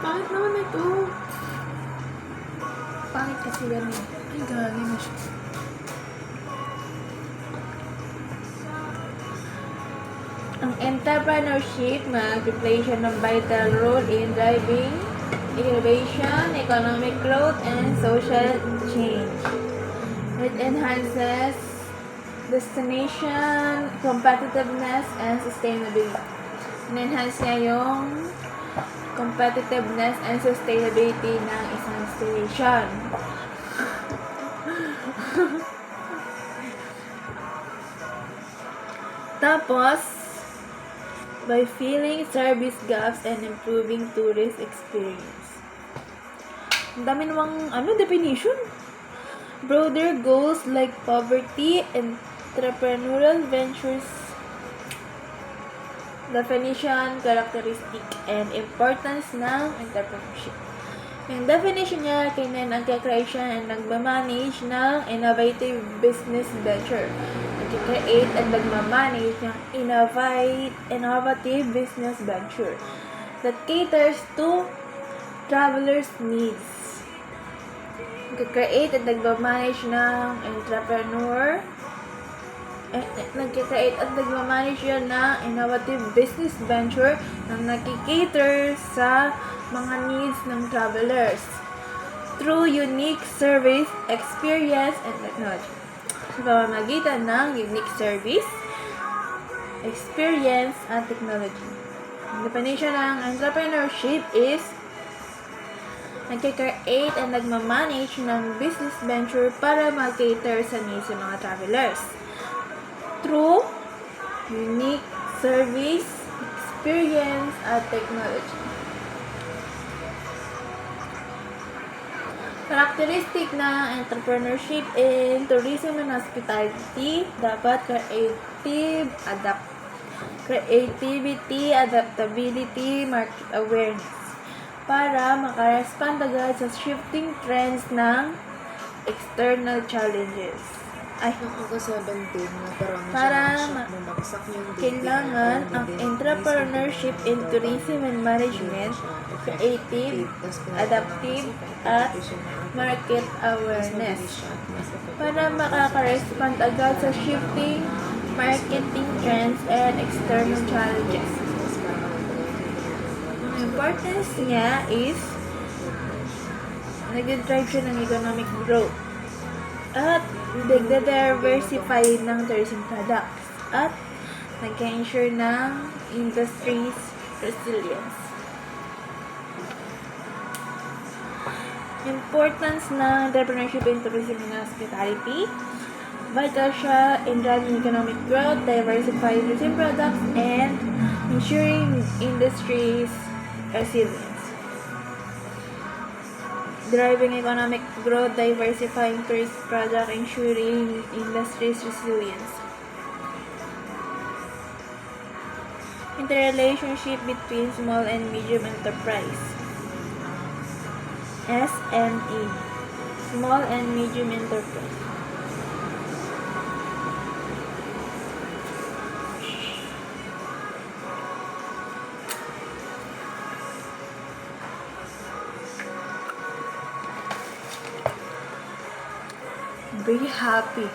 Pangit naman ito. Pangit kasi ganun. Ay, galing na siya. Ang entrepreneurship mag-play siya ng vital role in driving innovation, economic growth, and social change. It enhances destination, competitiveness, and sustainability. Enhance niya yung competitiveness and sustainability ng isang destination. Tapos, by filling service gaps and improving tourist experience. Ang dami namang definition. Broader goals like poverty, entrepreneurial ventures, definition, characteristic, and importance ng entrepreneurship. Yung definition niya, kailan nagka-create siya and nagmamanage ng innovative business venture. Nagka-create and nagmamanage ng innovative business venture that caters to travelers' needs. Nagka-create at nagmamanage ng nagka-create at nagmamanage yun na innovative business venture na nakikater sa mga needs ng travelers through unique service, experience, and technology. Sa pamamagitan ng unique service, experience, at technology. Ang definition ng entrepreneurship is nagka-create and nagmamanage ng business venture para mag-cater sa needs ng mga travelers through unique service, experience, at technology. Characteristic ng entrepreneurship in tourism and hospitality, dapat creativity, adaptability, market awareness para makarespond agad sa shifting trends ng external challenges. Ay, Nakaka-17 na para bumagsak yung kailangan ang entrepreneurship in tourism and management, creative, adaptive, at market awareness para makaka-respond agad sa shifting marketing trends and external challenges. Ang importance niya is nag-drive siya ng economic growth at nag-diversify ng tourism products at nag-ensure ng industry's resilience. Importance ng entrepreneurship in tourism and hospitality. Vital siya in driving economic growth, diversifying tourism products, and ensuring industry's resilience. Driving economic growth, diversifying tourist product, ensuring industry's resilience. Interrelationship between small and medium enterprise. SME. Small and medium enterprise. Very happy.